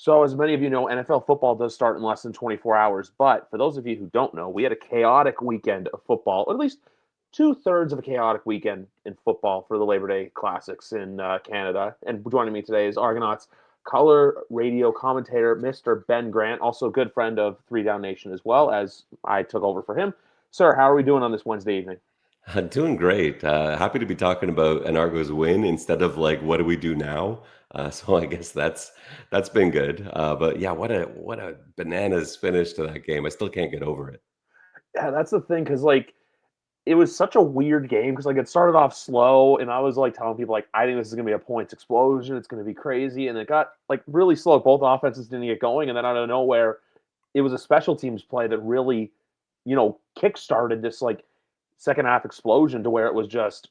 So, as many of you know, NFL football does start in less than 24 hours. But for those of you who don't know, we had a chaotic weekend of football, or at least two-thirds of a chaotic weekend in football for the Labor Day Classics in Canada. And joining me today is Argonauts color radio commentator, Mr. Ben Grant, also a good friend of Three Down Nation as well, as I took over for him. Sir, how are we doing on this Wednesday evening? Doing great. Happy to be talking about an Argos win instead of like what do we do now. So I guess that's been good. But yeah, what a bananas finish to that game. I still can't get over it. Yeah, that's the thing, because it was such a weird game because it started off slow and I was telling people I think this is gonna be a points explosion. It's gonna be crazy, and it got really slow. Both offenses didn't get going, and then out of nowhere, it was a special teams play that really, kick started this second half explosion to where it was just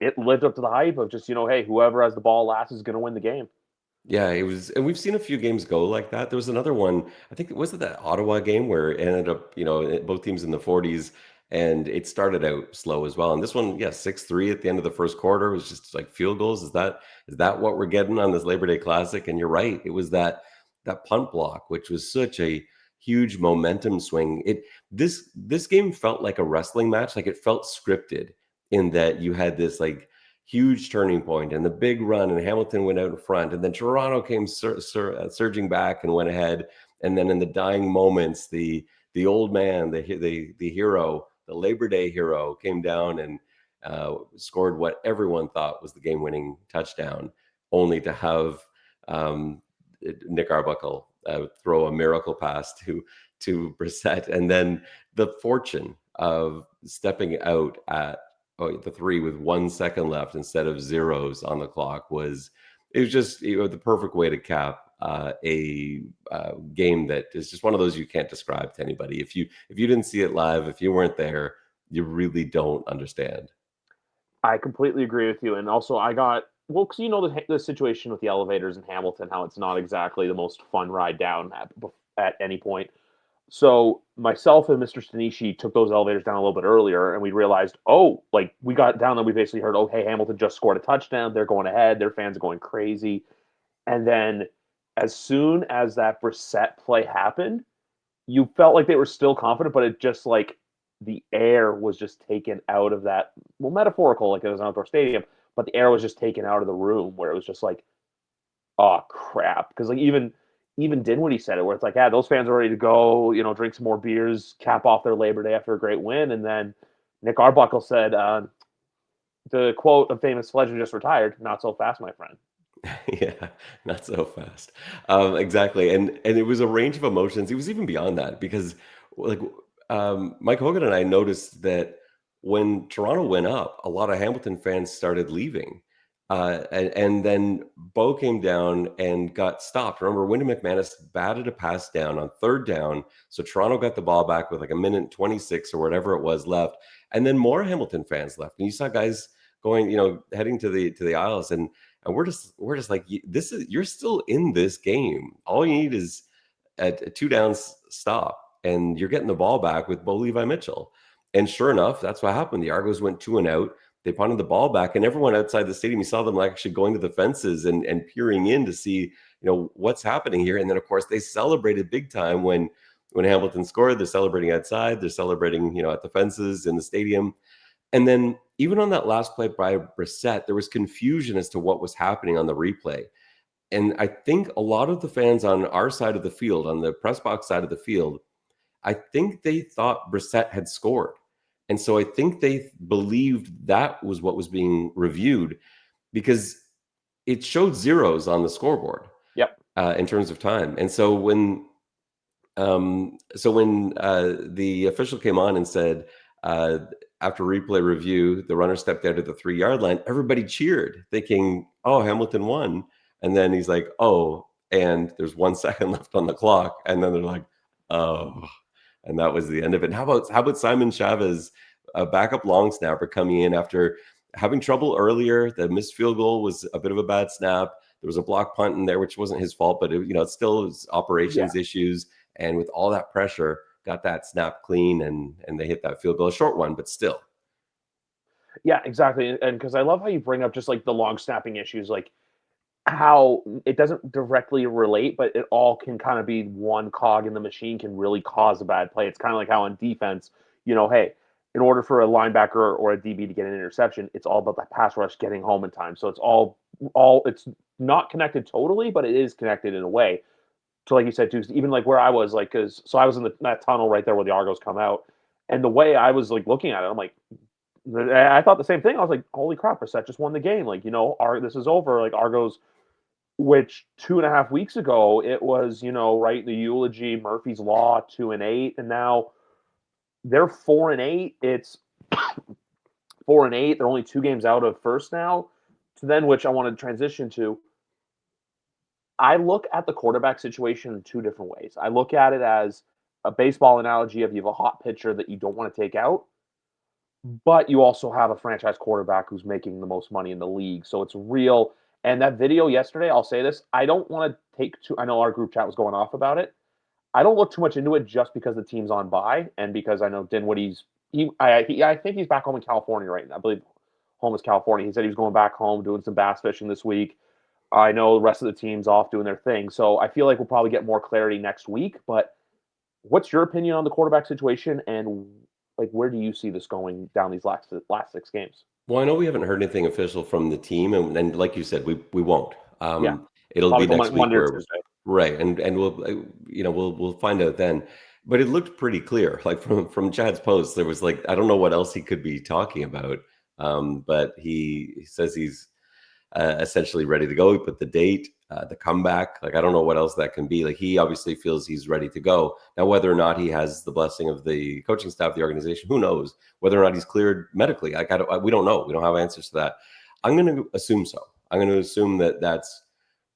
it lived up to the hype of just hey, whoever has the ball last is gonna win the game. Yeah, it was, and we've seen a few games go like that. There was another one, I think it was that Ottawa game where it ended up, both teams in the 40s, and it started out slow as well. And this one, yeah, 6-3 at the end of the first quarter was just like field goals. Is that what we're getting on this Labor Day Classic? And you're right, it was that punt block, which was such a huge momentum swing. This game felt like a wrestling match, like it felt scripted in that you had this like huge turning point and the big run, and Hamilton went out in front, and then Toronto came surging back and went ahead, and then in the dying moments, the old man, the hero, the Labor Day hero, came down and scored what everyone thought was the game-winning touchdown, only to have um, Nick Arbuckle throw a miracle pass to Brissett, and then the fortune of stepping out at the three with 1 second left instead of zeros on the clock it was just the perfect way to cap a game that is just one of those you can't describe to anybody. If you didn't see it live, if you weren't there, you really don't understand. I completely agree with you, and also I got because the situation with the elevators in Hamilton, how it's not exactly the most fun ride down at any point. So myself and Mr. Stanishi took those elevators down a little bit earlier, and we realized, oh, we got down and we basically heard, oh, hey, Hamilton just scored a touchdown. They're going ahead. Their fans are going crazy. And then as soon as that Brissett play happened, you felt like they were still confident, but it just the air was just taken out of that. Well, metaphorical, like it was an outdoor stadium, but the air was just taken out of the room where it was just oh crap. Because even Dinwiddie said it, where it's yeah, those fans are ready to go, drink some more beers, cap off their Labor Day after a great win. And then Nick Arbuckle said, the quote of famous legend just retired, "Not so fast, my friend." Yeah, not so fast. Exactly. And it was a range of emotions. It was even beyond that because like Mike Hogan and I noticed that when Toronto went up, a lot of Hamilton fans started leaving. And then Bo came down and got stopped. Remember, Wyndham McManus batted a pass down on third down. So Toronto got the ball back with like a minute 26 or whatever it was left. And then more Hamilton fans left. And you saw guys going, heading to the aisles, and we're just like, this is, you're still in this game. All you need is a two downs stop, and you're getting the ball back with Bo Levi Mitchell. And sure enough, that's what happened. The Argos went 2 and out. They punted the ball back, and everyone outside the stadium, you saw them actually going to the fences and peering in to see, what's happening here. And then, of course, they celebrated big time when Hamilton scored. They're celebrating outside. They're celebrating, at the fences in the stadium. And then even on that last play by Brissett, there was confusion as to what was happening on the replay. And I think a lot of the fans on our side of the field, on the press box side of the field, I think they thought Brissett had scored. And so I think they believed that was what was being reviewed because it showed zeros on the scoreboard Yep. in terms of time. And so when the official came on and said, after replay review, the runner stepped out at the 3 yard line, everybody cheered, thinking, oh, Hamilton won. And then he's like, oh, and there's 1 second left on the clock. And then they're like, oh, and that was the end of it. And how about Simon Chavez, a backup long snapper, coming in after having trouble earlier? The missed field goal was a bit of a bad snap. There was a block punt in there, which wasn't his fault, but it still was Yeah. operations issues. And with all that pressure, got that snap clean, and they hit that field goal, a short one, but still. Yeah, exactly. And because I love how you bring up just the long snapping issues. how it doesn't directly relate, but it all can kind of be one cog in the machine can really cause a bad play. It's kind of like how on defense, hey, in order for a linebacker or a DB to get an interception, it's all about the pass rush getting home in time. So it's all it's not connected totally, but it is connected in a way. So like you said too, even like where I was like, cause so I was in that tunnel right there where the Argos come out, and the way I was like looking at it, I'm like, I thought the same thing. I was like, holy crap, Brissett just won the game. Like, this is over. Like Argos, which 2.5 weeks ago it was, right, the eulogy, Murphy's Law, 2-8, and now they're 4-8. It's 4-8. They're only 2 games out of first now. To then, which I want to transition to. I look at the quarterback situation in two different ways. I look at it as a baseball analogy of you have a hot pitcher that you don't want to take out, but you also have a franchise quarterback who's making the most money in the league. So it's real. And that video yesterday, I'll say this, I don't want to take too, I know our group chat was going off about it. I don't look too much into it just because the team's on bye and because I know Dinwiddie's, I think he's back home in California right now. I believe home is California. He said he was going back home doing some bass fishing this week. I know the rest of the team's off doing their thing. So I feel like we'll probably get more clarity next week. But what's your opinion on the quarterback situation, and like where do you see this going down these last 6 games? Well, I know we haven't heard anything official from the team, and like you said, we won't. Yeah, It'll probably be till next week Monday or where Tuesday. right, and we'll we'll find out then. But it looked pretty clear, like from Chad's post, there was like I don't know what else he could be talking about, but he says he's essentially ready to go. He put the date, the comeback. Like I don't know what else that can be. Like he obviously feels he's ready to go. Now, whether or not he has the blessing of the coaching staff, the organization, who knows? Whether or not he's cleared medically, like we don't know. We don't have answers to that. I'm going to assume so. I'm going to assume that that's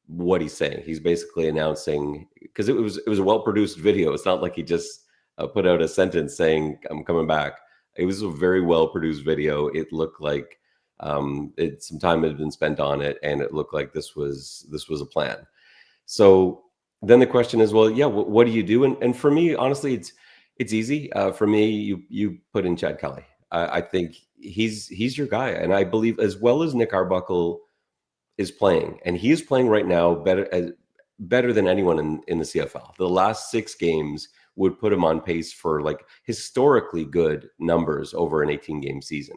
what he's saying. He's basically announcing because it was a well produced video. It's not like he just put out a sentence saying I'm coming back. It was a very well produced video. It looked like some time had been spent on it, and it looked like this was a plan. So then the question is, well, yeah, what do you do? And for me, honestly, it's easy. For me, you put in Chad Kelly. I think he's your guy, and I believe as well as Nick Arbuckle is playing, and he is playing right now better than anyone in the CFL. The last 6 games would put him on pace for like historically good numbers over an 18-game season.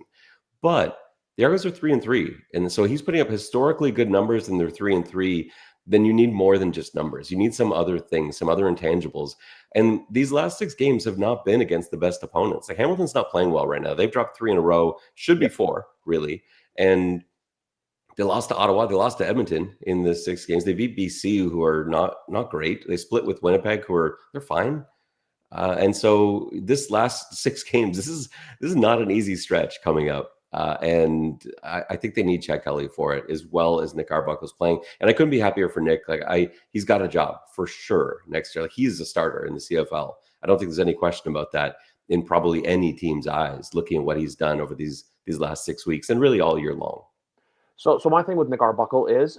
But the Argos are 3-3, and so he's putting up historically good numbers, and they're 3-3. Then you need more than just numbers. You need some other things, some other intangibles. And these last 6 games have not been against the best opponents. Like Hamilton's not playing well right now. They've dropped 3 in a row, should be Yep. 4 really, and they lost to Ottawa. They lost to Edmonton in the 6 games. They beat BC, who are not great. They split with Winnipeg, they're fine. And so this last 6 games, this is not an easy stretch coming up. And I think they need Chad Kelly for it, as well as Nick Arbuckle's playing. And I couldn't be happier for Nick. He's got a job for sure next year. Like he's a starter in the CFL. I don't think there's any question about that in probably any team's eyes, looking at what he's done over these last 6 weeks and really all year long. So my thing with Nick Arbuckle is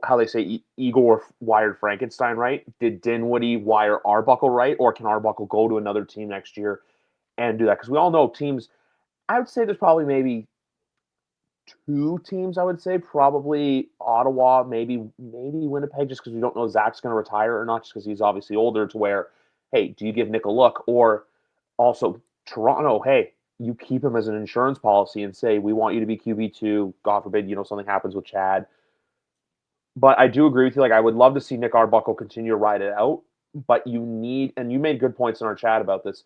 how they say Igor wired Frankenstein, right? Did Dinwiddie wire Arbuckle right, or can Arbuckle go to another team next year and do that? Because we all know teams. I would say there's probably maybe 2 teams. I would say probably Ottawa, maybe Winnipeg, just because we don't know Zach's going to retire or not, just because he's obviously older. To where, hey, do you give Nick a look, or also Toronto? Hey, you keep him as an insurance policy and say we want you to be QB2. God forbid, something happens with Chad. But I do agree with you. Like, I would love to see Nick Arbuckle continue to ride it out. But you need, and you made good points in our chat about this.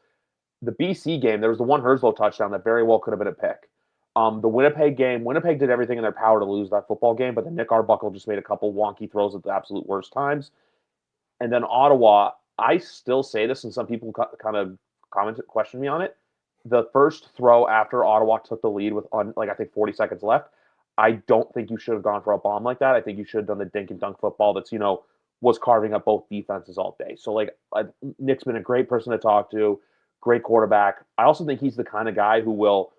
The BC game, there was the one Herslow touchdown that very well could have been a pick. The Winnipeg game, Winnipeg did everything in their power to lose that football game, but then Nick Arbuckle just made a couple wonky throws at the absolute worst times. And then Ottawa, I still say this, and some people kind of question me on it. The first throw after Ottawa took the lead with I think 40 seconds left, I don't think you should have gone for a bomb like that. I think you should have done the dink and dunk football that's was carving up both defenses all day. So Nick's been a great person to talk to, great quarterback. I also think he's the kind of guy who will,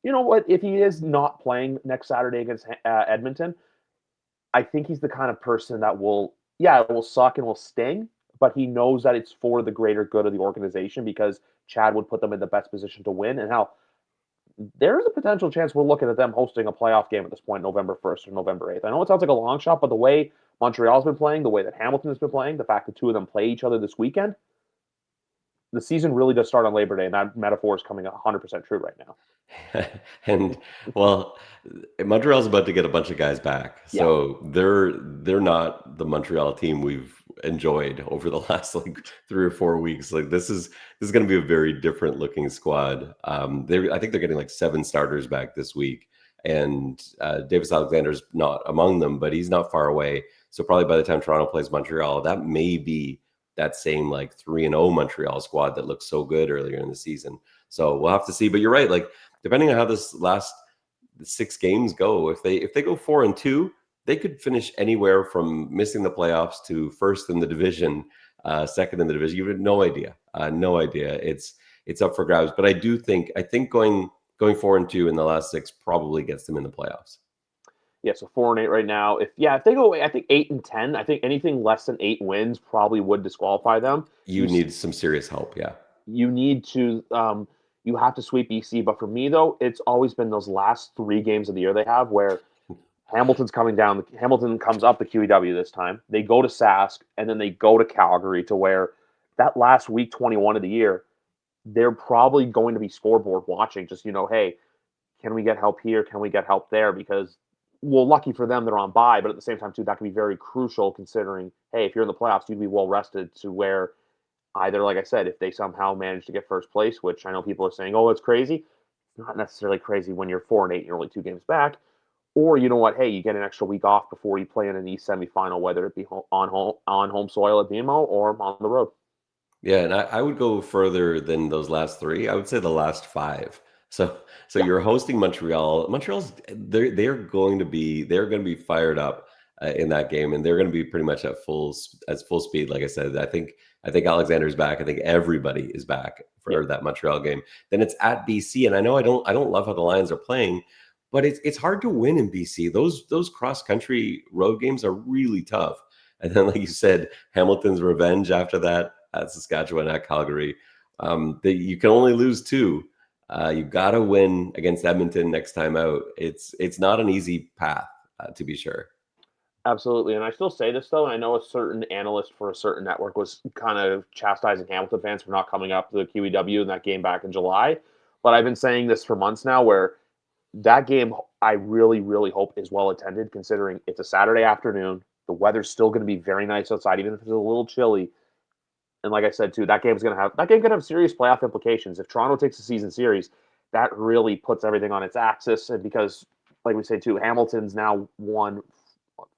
if he is not playing next Saturday against Edmonton, I think he's the kind of person that will, yeah, it will suck and will sting, but he knows that it's for the greater good of the organization because Chad would put them in the best position to win. And how there's a potential chance we're looking at them hosting a playoff game at this point, November 1st or November 8th. I know it sounds like a long shot, but the way Montreal's been playing, the way that Hamilton has been playing, the fact that two of them play each other this weekend, the season really does start on Labor Day, and that metaphor is coming 100% true right now. And well, Montreal's about to get a bunch of guys back, Yeah. so they're not the Montreal team we've enjoyed over the last like 3 or 4 weeks. Like this is going to be a very different looking squad. I think they're getting like 7 starters back this week, and Davis Alexander's not among them, but he's not far away. So probably by the time Toronto plays Montreal, that may be that same like 3-0 Montreal squad that looked so good earlier in the season. So we'll have to see. But you're right, like depending on how this last 6 games go, if they go 4-2, they could finish anywhere from missing the playoffs to first in the division, second in the division. You have no idea, no idea. It's up for grabs. But I think going 4-2 in the last 6 probably gets them in the playoffs. Yeah, so 4-8 right now. If they go, I think 8-10. I think anything less than 8 wins probably would disqualify them. You need some serious help, yeah. You need to you have to sweep BC. But for me though, it's always been those last 3 games of the year they have where Hamilton's coming down. Hamilton comes up the QEW this time. They go to Sask and then they go to Calgary to where that last week 21 of the year, they're probably going to be scoreboard watching. Just hey, can we get help here? Can we get help there? Because lucky for them, they're on bye, but at the same time too, that can be very crucial considering hey, if you're in the playoffs, you'd be well rested to where either, like I said, if they somehow manage to get first place, which I know people are saying, oh, it's crazy. Not necessarily crazy when you're 4-8 and you're only 2 games back. Or you know what? Hey, you get an extra week off before you play in an East semifinal, whether it be on home soil at BMO or on the road. Yeah, and I would go further than those last 3. I would say the last 5. So Yeah, you're hosting Montreal. Montreal's they're going to be fired up in that game, and they're going to be pretty much at full speed. Like I said, I think Alexander's back. I think everybody is back yeah, for that Montreal game. Then it's at BC, and I know I don't love how the Lions are playing, but it's hard to win in BC. Those cross country road games are really tough. And then, like you said, Hamilton's revenge after that at Saskatchewan, at Calgary. You can only lose 2. You got to win against Edmonton next time out. It's not an easy path, to be sure. absolutely. And I still say this though, and I know a certain analyst for a certain network was kind of chastising Hamilton fans for not coming up to the QEW in that game back in July. But I've been saying this for months now, where that game I really, really hope is well attended, considering it's a Saturday afternoon. The weather's still going to be very nice outside, even if it's a little chilly. And like I said too, that game could have serious playoff implications. If Toronto takes the season series, that really puts everything on its axis. And because, like we say too, Hamilton's now won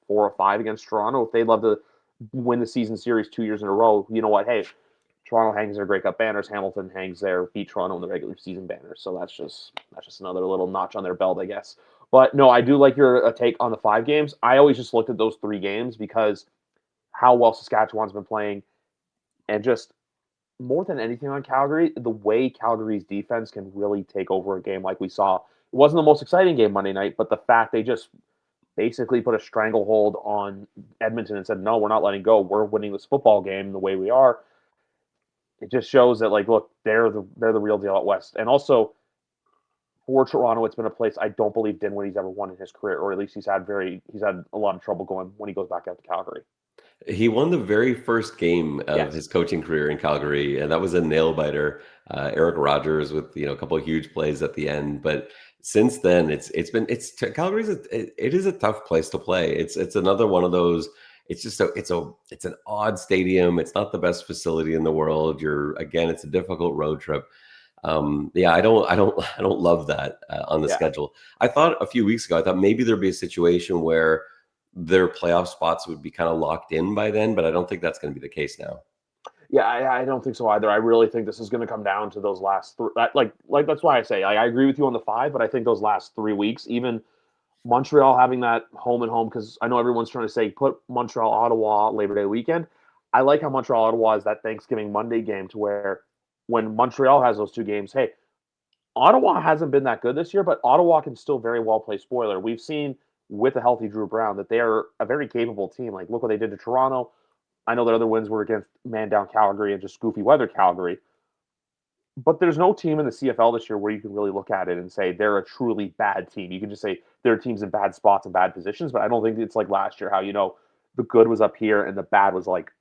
4 or 5 against Toronto. If they'd love to win the season series 2 years in a row, you know what? Hey, Toronto hangs their Grey Cup banners. Hamilton hangs their beat Toronto in the regular season banners. So that's just another little notch on their belt, I guess. But no, I do like your take on the 5 games. I always just looked at those 3 games because how well Saskatchewan's been playing, and just more than anything on Calgary, the way Calgary's defense can really take over a game like we saw. It wasn't the most exciting game Monday night, but the fact they just basically put a stranglehold on Edmonton and said, no, we're not letting go. We're winning this football game the way we are. It just shows that, like, look, they're the real deal out west. And also for Toronto, it's been a place I don't believe Dinwiddie's ever won in his career, or at least he's had a lot of trouble going when he goes back out to Calgary. He won the very first game of Yes. his coaching career in Calgary, and that was a nail biter. Eric Rogers with a couple of huge plays at the end, but since then it's Calgary's it is a tough place to play. It's another one of those. It's just it's an odd stadium. It's not the best facility in the world. It's a difficult road trip. Yeah, I don't love that on the Yeah. schedule. I thought a few weeks ago, I thought maybe there'd be a situation where their playoff spots would be kind of locked in by then, but I don't think that's going to be the case now. Yeah, I don't think so either. I really think this is going to come down to those last three. Like that's why I say I agree with you on the 5, but I think those last 3 weeks, even Montreal having that home and home, because I know everyone's trying to say put Montreal Ottawa Labor Day weekend. I like how Montreal Ottawa is that Thanksgiving Monday game to where when Montreal has those 2 games, hey, Ottawa hasn't been that good this year, but Ottawa can still very well play spoiler. We've seen with a healthy Drew Brown that they are a very capable team. Like look what they did to Toronto. I know their other wins were against man down Calgary and just goofy weather Calgary. But there's no team in the CFL this year where you can really look at it and say they're a truly bad team. You can just say there are teams in bad spots and bad positions, but I don't think it's like last year how the good was up here and the bad was like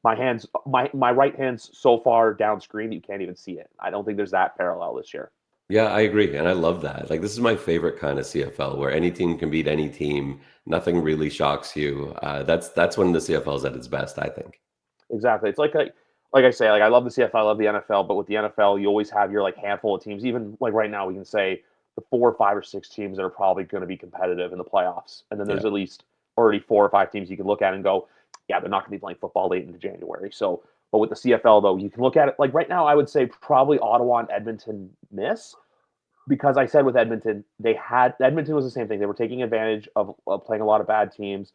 my right hand's so far down screen that you can't even see it. I don't think there's that parallel this year. Yeah, I agree, and I love that. Like, this is my favorite kind of CFL where any team can beat any team. Nothing really shocks you. That's when the CFL is at its best, I think. Exactly. It's like I say, like I love the CFL, I love the NFL, but with the NFL, you always have your like handful of teams. Even like right now, we can say the 4, 5, or 6 teams that are probably going to be competitive in the playoffs, and then Yeah. there's at least already 4 or 5 teams you can look at and go, yeah, they're not going to be playing football late into January. So, but with the CFL though, you can look at it like right now. I would say probably Ottawa and Edmonton miss because I said with Edmonton, Edmonton was the same thing. They were taking advantage of playing a lot of bad teams.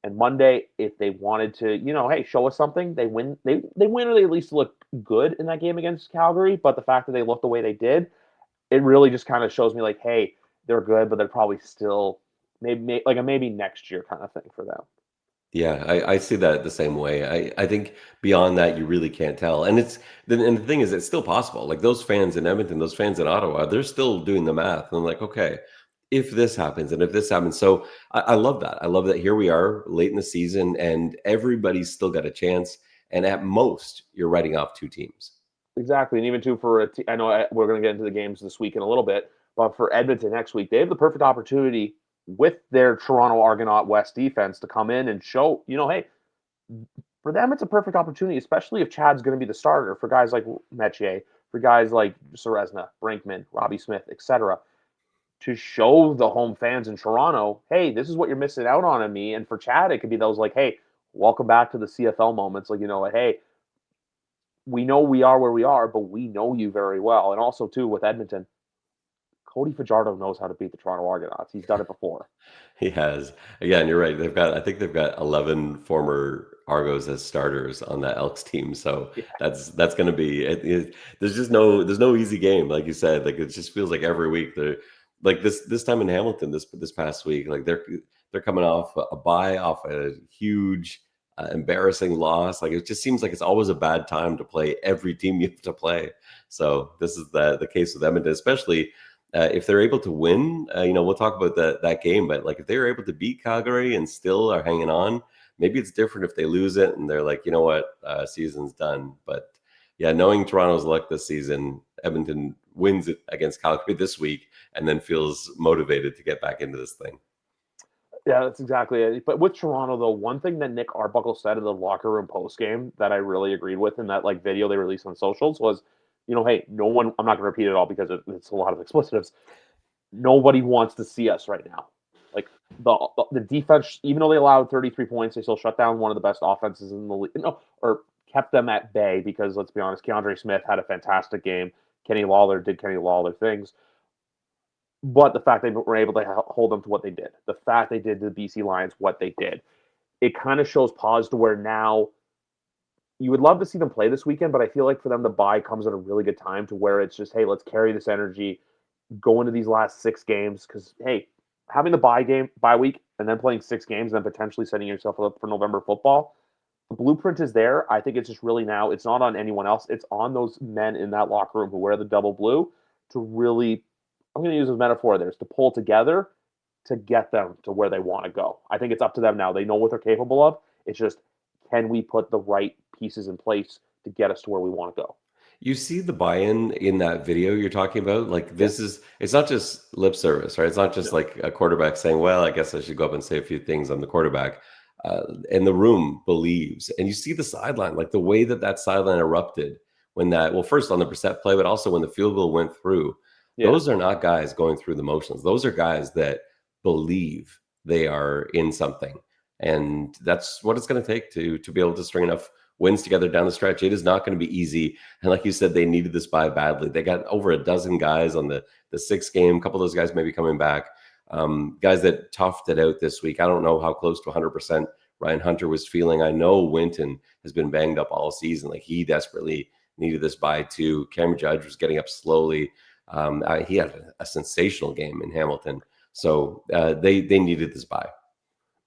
And Monday, if they wanted to, hey, show us something, they win. They win, or they at least look good in that game against Calgary. But the fact that they looked the way they did, it really just kind of shows me like, hey, they're good, but they're probably still maybe like a maybe next year kind of thing for them. Yeah, I see that the same way. I think beyond that, you really can't tell. And the thing is, it's still possible. Like those fans in Edmonton, those fans in Ottawa, they're still doing the math. And like, okay, if this happens and if this happens. So I love that. I love that here we are late in the season and everybody's still got a chance. And at most, you're writing off two teams. Exactly, and even too I know we're going to get into the games this week in a little bit, but for Edmonton next week, they have the perfect opportunity with their Toronto Argonaut West defense to come in and show, hey, for them, it's a perfect opportunity, especially if Chad's going to be the starter for guys like Metier, for guys like Serezna, Brinkman, Robbie Smith, etc., to show the home fans in Toronto, hey, this is what you're missing out on in me. And for Chad, it could be those like, hey, welcome back to the CFL moments. Like, hey, we know we are where we are, but we know you very well. And also, too, with Edmonton, Cody Fajardo knows how to beat the Toronto Argonauts. He's done it before. He has. Again, you're right. I think they've got 11 former Argos as starters on that Elks team. So Yeah, that's going to be, there's no easy game. Like you said, like it just feels like every week they're like this time in Hamilton, this past week, like they're coming off a bye, off a huge, embarrassing loss. Like it just seems like it's always a bad time to play every team you have to play. So this is the case with Edmonton, especially if they're able to win, we'll talk about that game. But like if they're able to beat Calgary and still are hanging on, maybe it's different if they lose it and they're like, you know what, season's done. But yeah, knowing Toronto's luck this season, Edmonton wins it against Calgary this week and then feels motivated to get back into this thing. yeah, that's exactly it. But with Toronto, though, one thing that Nick Arbuckle said in the locker room post game that I really agreed with in that like video they released on socials was, hey, no one. I'm not going to repeat it all because it's a lot of explicitives. Nobody wants to see us right now. Like the defense, even though they allowed 33 points, they still shut down one of the best offenses in the league. No, or kept them at bay because let's be honest, Keandre Smith had a fantastic game. Kenny Lawler did Kenny Lawler things. But the fact they were able to hold them to what they did, the fact they did to the BC Lions what they did, it kind of shows pause to where now you would love to see them play this weekend, but I feel like for them to buy comes at a really good time to where it's just, hey, let's carry this energy, go into these last 6 games because hey, having the bye week and then playing 6 games and then potentially setting yourself up for November football, the blueprint is there. I think it's just really now it's not on anyone else. It's on those men in that locker room who wear the double blue to really, I'm going to use a metaphor there, is to pull together to get them to where they want to go. I think it's up to them now. They know what they're capable of. It's just, can we put the right pieces in place to get us to where we want to go? You see the buy-in in that video you're talking about? Like Yeah. it's not just lip service, right? It's not just No. like a quarterback saying, well, I guess I should go up and say a few things. I'm the quarterback. And the room believes. And you see the sideline, like the way that sideline erupted when well, first on the Brissett play, but also when the field goal went through. Yeah. Those are not guys going through the motions. Those are guys that believe they are in something. And that's what it's going to take to be able to string enough wins together down the stretch. It is not going to be easy. And like you said, they needed this bye badly. They got over a dozen guys on the 6th game. A couple of those guys may be coming back. Guys that toughed it out this week. I don't know how close to 100% Ryan Hunter was feeling. I know Winton has been banged up all season. Like he desperately needed this bye too. Cameron Judge was getting up slowly. He had a sensational game in Hamilton. So they needed this bye.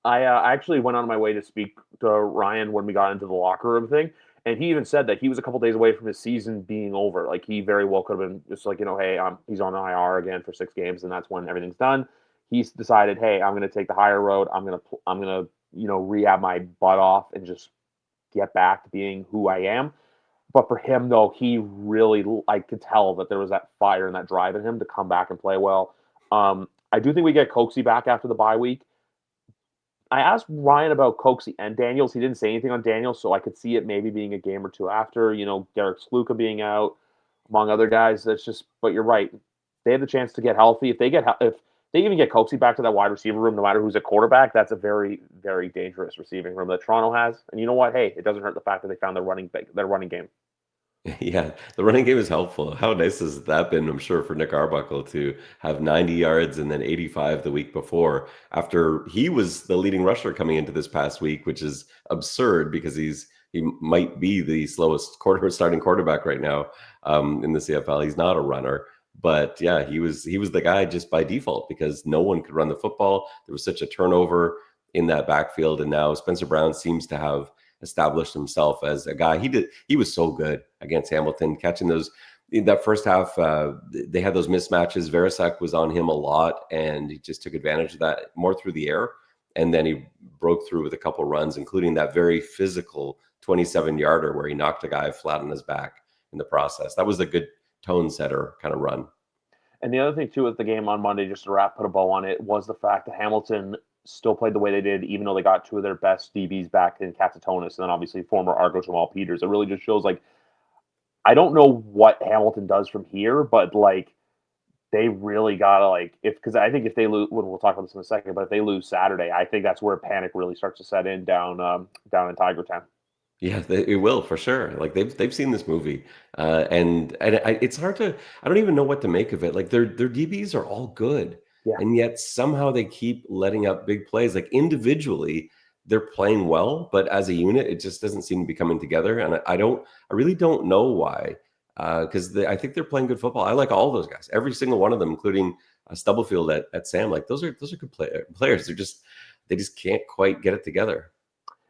I actually went on my way to speak to Ryan when we got into the locker room thing, And he even said that he was a couple days away from his season being over. Like he very well could have been just like, hey, he's on IR again for 6 games, and that's when everything's done. He's decided, hey, I'm going to take the higher road. I'm gonna rehab my butt off and just get back to being who I am. But for him, though, he really, I could tell that there was that fire and that drive in him to come back and play well. I do think we get Coxie back after the bye week. I asked Ryan about Coxie and Daniels. He didn't say anything on Daniels, so I could see it maybe being a game or two after. Derek Sluka being out, among other guys. That's just. But you're right. They have the chance to get healthy. If they even get Coxie back to that wide receiver room, no matter who's at quarterback, that's a very, very dangerous receiving room that Toronto has. And you know what? Hey, it doesn't hurt the fact that they found their running game. Yeah, the running game is helpful. How nice has that been, I'm sure, for Nick Arbuckle to have 90 yards and then 85 the week before after he was the leading rusher coming into this past week, which is absurd because he might be the slowest starting quarterback right now in the CFL. He's not a runner. But yeah, he was the guy just by default because no one could run the football. There was such a turnover in that backfield, and now Spencer Brown seems to have established himself as a guy. He was so good against Hamilton, catching those in that first half. They had those mismatches. Verisak was on him a lot, and he just took advantage of that more through the air. And then he broke through with a couple runs, including that very physical 27-yarder where he knocked a guy flat on his back in the process. That was a good tone setter kind of run. And the other thing too with the game on Monday, just to put a bow on it, was the fact that Hamilton still played the way they did, even though they got two of their best DBs back in Katatonis and then obviously former Argos Jamal Peters. It really just shows like I don't know what Hamilton does from here, but like they really gotta because I think if they lose, we'll talk about this in a second, but if they lose Saturday, I think that's where panic really starts to set in down in Tiger Town. Yeah, it will for sure. Like they've seen this movie, it's hard to. I don't even know what to make of it. Like their DBs are all good, Yeah. and yet somehow they keep letting up big plays. Like individually, they're playing well, but as a unit, it just doesn't seem to be coming together. And I really don't know why. Because I think they're playing good football. I like all those guys, every single one of them, including Stubblefield at Sam. Like those are good players. They just can't quite get it together.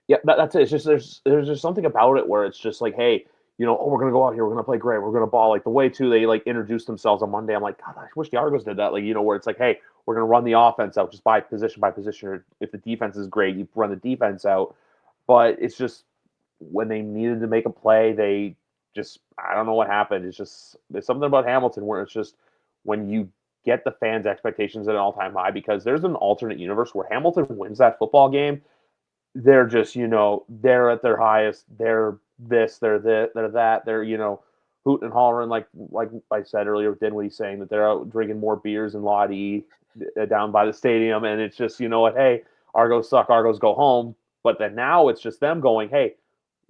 Yeah, that's it. It's just there's just something about it where it's just like, hey, we're gonna go out here, we're gonna play great, we're gonna ball. Like the way too they like introduced themselves on Monday. I'm like, God, I wish the Argos did that. Like, where it's like, hey, we're gonna run the offense out just by position by position. Or if the defense is great, you run the defense out. But it's just when they needed to make a play, they just I don't know what happened. There's something about Hamilton where it's just when you get the fans' expectations at an all-time high because there's an alternate universe where Hamilton wins that football game they're just they're at their highest. They're this, they're this, they're that. They're hooting and hollering like I said earlier with Dinwiddie saying that they're out drinking more beers than Lottie down by the stadium, and it's just what, hey, Argos suck, Argos go home. But then now it's just them going, hey,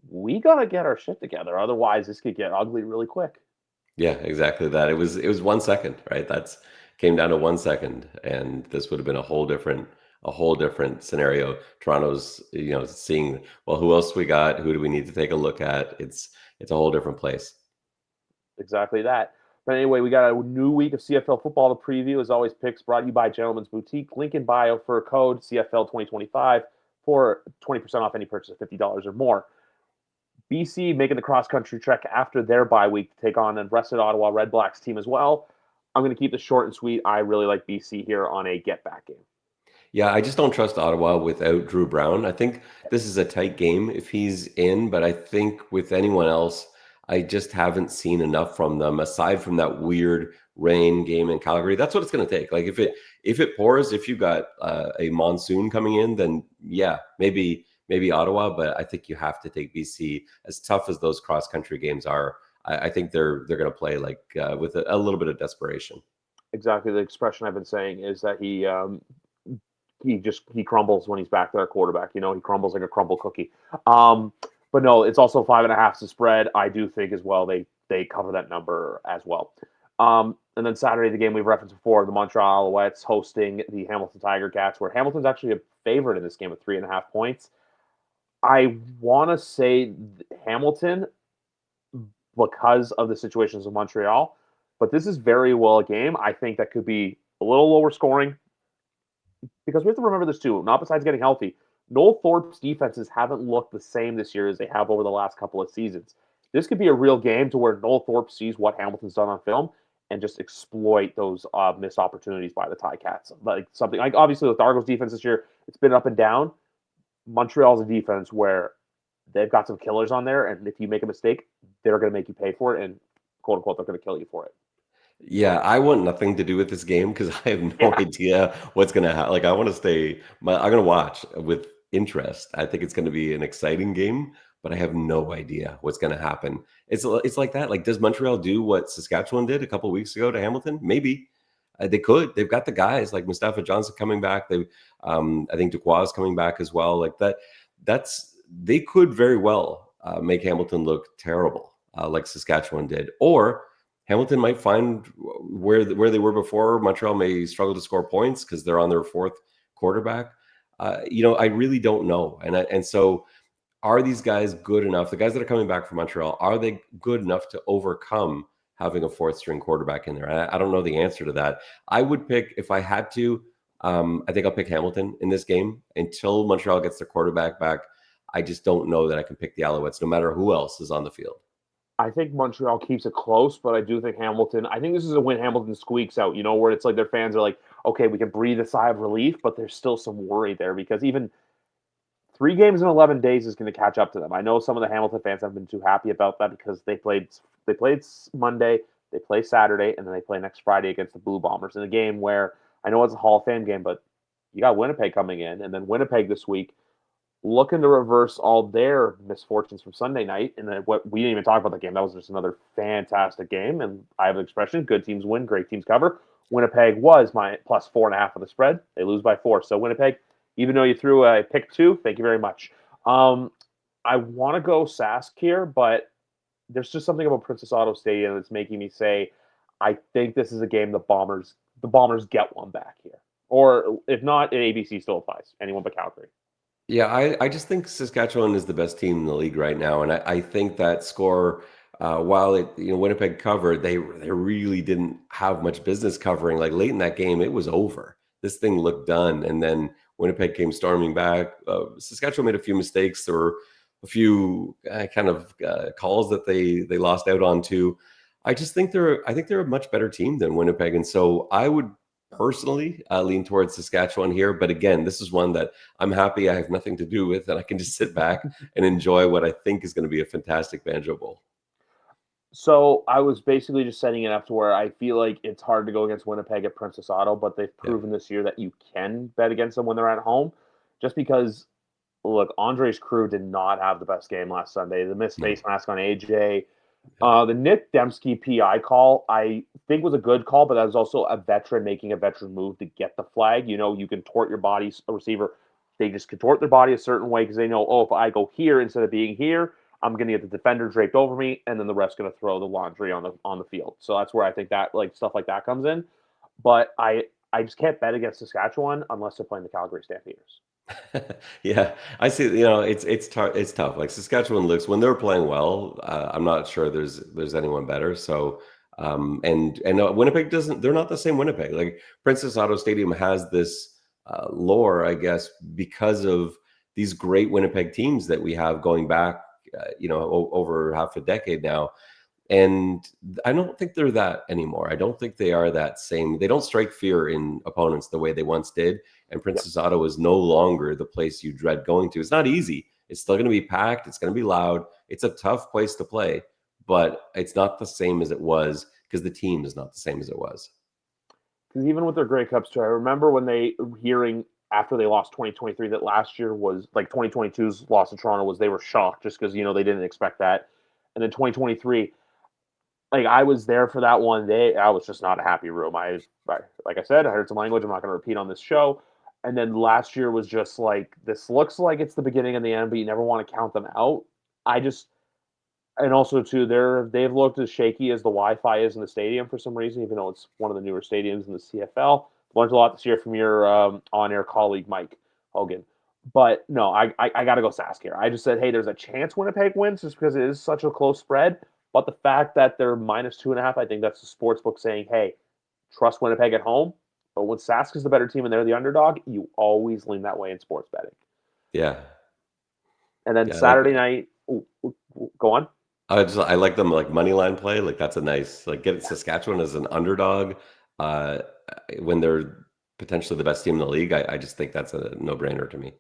we gotta get our shit together, otherwise this could get ugly really quick. Yeah, exactly that. It was 1 second, right? That's came down to 1 second, and this would have been a whole different scenario. Toronto's, seeing, well, who else we got? Who do we need to take a look at? It's a whole different place. Exactly that. But anyway, we got a new week of CFL football to preview. As always, picks brought to you by Gentleman's Boutique. Link in bio for a code CFL 2025 for 20% off any purchase of $50 or more. BC making the cross-country trek after their bye week to take on a rested Ottawa Red Blacks team as well. I'm going to keep this short and sweet. I really like BC here on a get-back game. Yeah, I just don't trust Ottawa without Drew Brown. I think this is a tight game if he's in, but I think with anyone else, I just haven't seen enough from them aside from that weird rain game in Calgary. That's what it's going to take. Like if it pours, if you got a monsoon coming in, then yeah, maybe Ottawa. But I think you have to take BC. As tough as those cross country games are, I think they're going to play like with a little bit of desperation. Exactly. The expression I've been saying is that he crumbles when he's back there, quarterback. He crumbles like a crumble cookie. But no, it's also 5.5 to spread. I do think as well they cover that number as well. And then Saturday, the game we've referenced before, the Montreal Alouettes hosting the Hamilton Tiger Cats, where Hamilton's actually a favorite in this game with 3.5 points. I want to say Hamilton because of the situations of Montreal, but this is very well a game. I think that could be a little lower scoring because we have to remember this too. Not besides getting healthy, Noel Thorpe's defenses haven't looked the same this year as they have over the last couple of seasons. This could be a real game to where Noel Thorpe sees what Hamilton's done on film and just exploit those missed opportunities by the Ticats. Like something like obviously with Argos defense this year, it's been up and down. Montreal's a defense where they've got some killers on there, and if you make a mistake, they're going to make you pay for it, and quote unquote, they're going to kill you for it. Yeah, I want nothing to do with this game because I have no Yeah, idea what's gonna happen. Like, I want to stay. I'm gonna watch with interest. I think it's gonna be an exciting game, but I have no idea what's gonna happen. It's like that. Like, does Montreal do what Saskatchewan did a couple weeks ago to Hamilton? Maybe they could. They've got the guys like Mustafa Johnson coming back. I think Duquois is coming back as well. Like that. They could very well make Hamilton look terrible, like Saskatchewan did, or Hamilton might find where they were before. Montreal may struggle to score points because they're on their fourth quarterback. I really don't know, and so are these guys good enough? The guys that are coming back from Montreal, are they good enough to overcome having a fourth string quarterback in there? I don't know the answer to that. I would pick if I had to. I think I'll pick Hamilton in this game until Montreal gets their quarterback back. I just don't know that I can pick the Alouettes, no matter who else is on the field. I think Montreal keeps it close, but I do think Hamilton. I think this is a win Hamilton squeaks out. Where it's like their fans are like, okay, we can breathe a sigh of relief, but there's still some worry there because even 3 games in 11 days is going to catch up to them. I know some of the Hamilton fans haven't been too happy about that because they played Monday, they play Saturday, and then they play next Friday against the Blue Bombers in a game where I know it's a Hall of Fame game, but you got Winnipeg coming in, and then Winnipeg this week looking to reverse all their misfortunes from Sunday night. And then what we didn't even talk about the game. That was just another fantastic game. And I have an expression: good teams win, great teams cover. Winnipeg was my plus 4.5 of the spread. They lose by 4. So Winnipeg, even though you threw a pick 2, thank you very much. I want to go Sask here, but there's just something about Princess Auto Stadium that's making me say I think this is a game the Bombers get one back here. Or if not, ABC still applies. Anyone but Calgary. Yeah, I just think Saskatchewan is the best team in the league right now, and I think that score, while Winnipeg covered, they really didn't have much business covering. Like late in that game, it was over. This thing looked done, and then Winnipeg came storming back. Saskatchewan made a few mistakes. There were a few kind of calls that they lost out on too. I think they're a much better team than Winnipeg, and so I would personally lean towards Saskatchewan here. But again, this is one that I'm happy I have nothing to do with, and I can just sit back and enjoy what I think is going to be a fantastic Banjo Bowl. So I was basically just setting it up to where I feel like it's hard to go against Winnipeg at Princess Auto, but they've Yeah, proven this year that you can bet against them when they're at home. Just because, look, Andre's crew did not have the best game last Sunday. The missed no, face mask on AJ, yeah, the Nick Dembski PI call, I think was a good call, but that was also a veteran making a veteran move to get the flag. You contort your body, a receiver, they just contort their body a certain way because they know, oh, if I go here instead of being here, I'm going to get the defender draped over me, and then the ref's going to throw the laundry on the field. So that's where I think that like stuff like that comes in. But I just can't bet against Saskatchewan unless they're playing the Calgary Stampeders. yeah. I see. It's tough. Like Saskatchewan looks when they're playing well. I'm not sure there's anyone better. So and Winnipeg doesn't. They're not the same Winnipeg. Like Princess Auto Stadium has this lore, I guess, because of these great Winnipeg teams that we have going back, over half a decade now. And I don't think they're that anymore. I don't think they are that same. They don't strike fear in opponents the way they once did. And Yep. Princess Auto is no longer the place you dread going to. It's not easy. It's still going to be packed. It's going to be loud. It's a tough place to play, but it's not the same as it was because the team is not the same as it was. Because even with their Grey Cups too, I remember when they hearing after they lost 2023 that last year was like 2022's loss to Toronto was they were shocked just because they didn't expect that, and then 2023, like I was there for that one day, I was just not a happy room. Like I said, I heard some language I'm not going to repeat on this show, and then last year was just like this looks like it's the beginning and the end, but you never want to count them out. I just and also too, they've looked as shaky as the Wi-Fi is in the stadium for some reason, even though it's one of the newer stadiums in the CFL. Learned a lot this year from your on-air colleague Mike Hogan. But no, I got to go Sask here. I just said, hey, there's a chance Winnipeg wins just because it is such a close spread. But the fact that they're -2.5, I think that's the sports book saying, hey, trust Winnipeg at home. But when Sask is the better team and they're the underdog, you always lean that way in sports betting. Yeah. And then Yeah, like Saturday night, go on. I like them like money line play. Like that's a nice like get Saskatchewan as an underdog uh when they're potentially the best team in the league. I just think that's a no-brainer to me.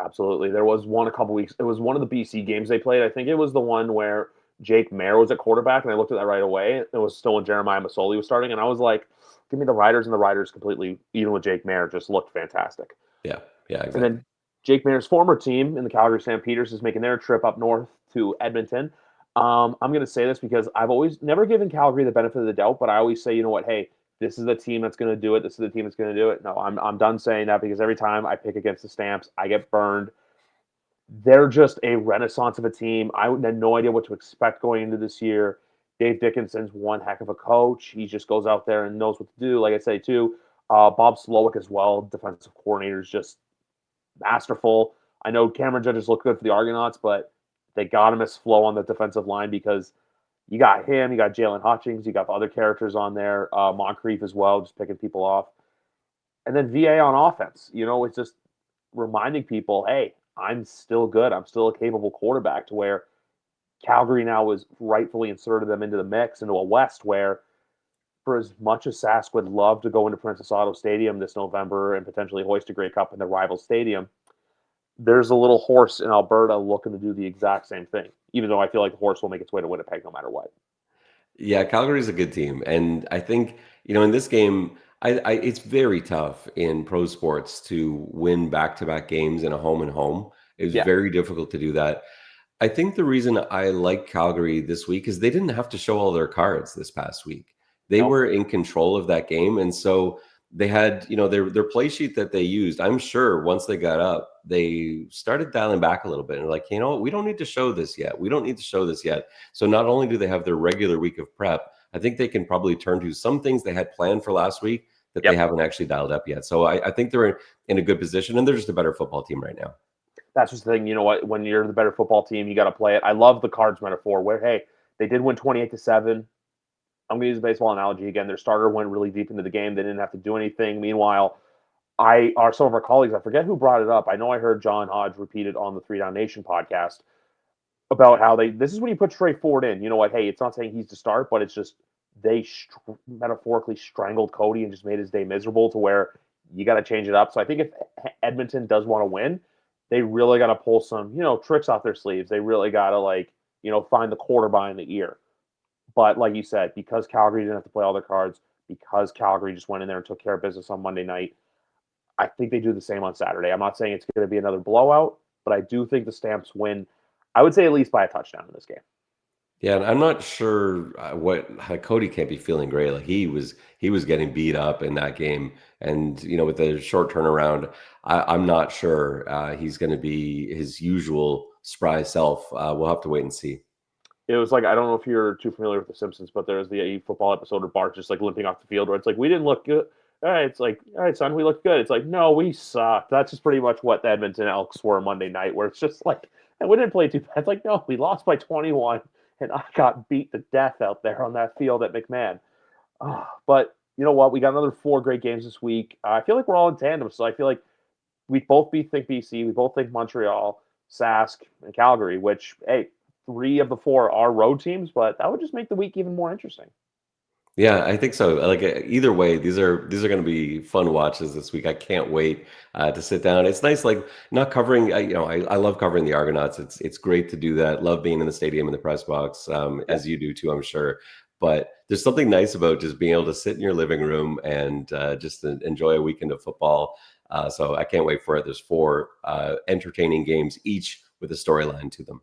Absolutely. There was one a couple weeks. It was one of the BC games they played. I think it was the one where Jake Mayer was at quarterback, and I looked at that right away. It was still when Jeremiah Masoli was starting, and I was like, "Give me the Riders," and the Riders completely, even with Jake Mayer, just looked fantastic. Yeah. Yeah, And exactly. then Jake Mayer's former team in the Calgary Stampeders is making their trip up north to Edmonton. I'm going to say this because I've always never given Calgary the benefit of the doubt, but I always say, you know what, hey, this is the team that's going to do it. This is the team that's going to do it. No, I'm done saying that because every time I pick against the Stamps, I get burned. They're just a renaissance of a team. I had no idea what to expect going into this year. Dave Dickinson's one heck of a coach. He just goes out there and knows what to do. Like I say, too, Bob Slowick as well, defensive coordinator, is just masterful. I know Cameron Judges look good for the Argonauts, but they got him as flow on the defensive line because you got him, you got Jalen Hutchings, you got other characters on there, Moncrief as well, just picking people off. And then VA on offense. It's just reminding people, hey, I'm still good. I'm still a capable quarterback to where Calgary now is rightfully inserted them into the mix into a West where for as much as Sask would love to go into Princess Auto Stadium this November and potentially hoist a Grey Cup in the rival stadium, there's a little horse in Alberta looking to do the exact same thing, even though I feel like the horse will make its way to Winnipeg no matter what. Yeah, Calgary's a good team, and I think in this game, it's very tough in pro sports to win back-to-back games in a home and home. It's Yeah. very difficult to do that. I think the reason I like Calgary this week is they didn't have to show all their cards this past week. They No. were in control of that game, and so they had, their play sheet that they used. I'm sure once they got up, they started dialing back a little bit and like, what, we don't need to show this yet. We don't need to show this yet. So not only do they have their regular week of prep, I think they can probably turn to some things they had planned for last week that they Yep. haven't actually dialed up yet. So I think they're in a good position, and they're just a better football team right now. That's just the thing. You know what? When you're the better football team, you got to play it. I love the Cards metaphor where, hey, they did win 28-7. I'm going to use a baseball analogy again. Their starter went really deep into the game. They didn't have to do anything. Meanwhile, some of our colleagues, I forget who brought it up. I know I heard John Hodge repeat it on the Three Down Nation podcast about how this is when you put Trey Ford in. You know what? Hey, it's not saying he's to start, but it's just they metaphorically strangled Cody and just made his day miserable to where you got to change it up. So I think if Edmonton does want to win, they really got to pull some, tricks off their sleeves. They really got to find the quarter behind the ear. But like you said, because Calgary didn't have to play all their cards, because Calgary just went in there and took care of business on Monday night, I think they do the same on Saturday. I'm not saying it's going to be another blowout, but I do think the Stamps win. I would say at least by a touchdown in this game. Yeah, and I'm not sure Cody can't be feeling great. Like he was getting beat up in that game, and with the short turnaround, I'm not sure he's going to be his usual spry self. We'll have to wait and see. It was like I don't know if you're too familiar with The Simpsons, but there's the football episode where Bart just like limping off the field, where it's like we didn't look good. All right, it's like all right, son, we looked good. It's like no, we sucked. That's just pretty much what the Edmonton Elks were Monday night, where it's just like and we didn't play too bad. It's like no, we lost by 21, and I got beat to death out there on that field at McMahon. But you know what? We got another 4 great games this week. I feel like we're all in tandem, so I feel like we both think BC, we both think Montreal, Sask, and Calgary. Which hey, 3 of the 4 are road teams, but that would just make the week even more interesting. Yeah, I think so. Like either way, these are going to be fun watches this week. I can't wait to sit down. It's nice, like not covering. I love covering the Argonauts. It's great to do that. Love being in the stadium in the press box, Yeah, as you do too, I'm sure. But there's something nice about just being able to sit in your living room and just enjoy a weekend of football. So I can't wait for it. There's 4 entertaining games, each with a storyline to them.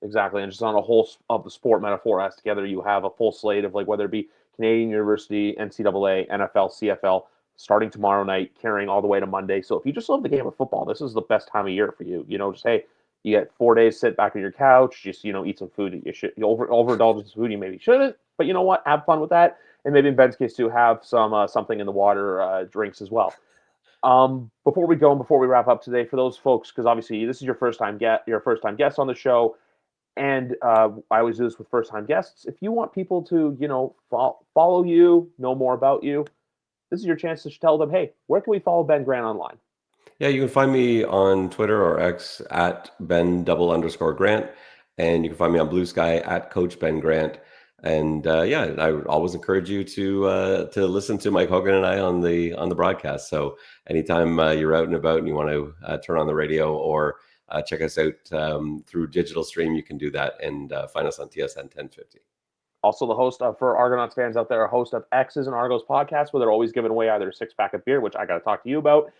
exactly. And just on a whole of the sport metaphor as together, you have a full slate of like whether it be Canadian University, NCAA, NFL, CFL, starting tomorrow night, carrying all the way to Monday. So if you just love the game of football, this is the best time of year for you. Just hey, you get 4 days, sit back on your couch, just eat some food that you should you overindulge in some food you maybe shouldn't. But you know what? Have fun with that, and maybe in Ben's case too, have some something in the water drinks as well. Before we go and before we wrap up today, for those folks, because obviously this is your first time guest on the show, and I always do this with first time guests. If you want people to, follow you, know more about you, this is your chance to tell them, hey, where can we follow Ben Grant online? Yeah, you can find me on Twitter or X at Ben_Grant, and you can find me on Blue Sky at Coach Ben Grant. And yeah, I would always encourage you to listen to Mike Hogan and I on the broadcast. So anytime you're out and about and you want to turn on the radio or check us out through digital stream, you can do that and find us on TSN 1050. Also, the host of, for Argonauts fans out there, a host of X's and Argos podcast, where they're always giving away either a 6-pack of beer, which I got to talk to you about,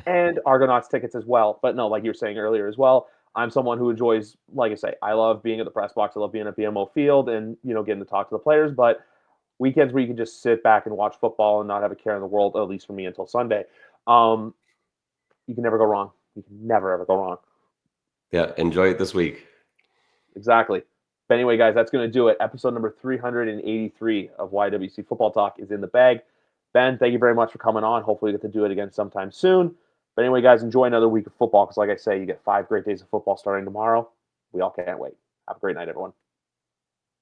and Argonauts tickets as well. But no, like you were saying earlier as well, I'm someone who enjoys, like I say, I love being at the press box. I love being at BMO Field and, getting to talk to the players. But weekends where you can just sit back and watch football and not have a care in the world, at least for me until Sunday, um, you can never go wrong. You can never, ever go wrong. Yeah, enjoy it this week. Exactly. But anyway, guys, that's going to do it. Episode number 383 of YWC Football Talk is in the bag. Ben, thank you very much for coming on. Hopefully, we get to do it again sometime soon. But anyway, guys, enjoy another week of football because, like I say, you get 5 great days of football starting tomorrow. We all can't wait. Have a great night, everyone.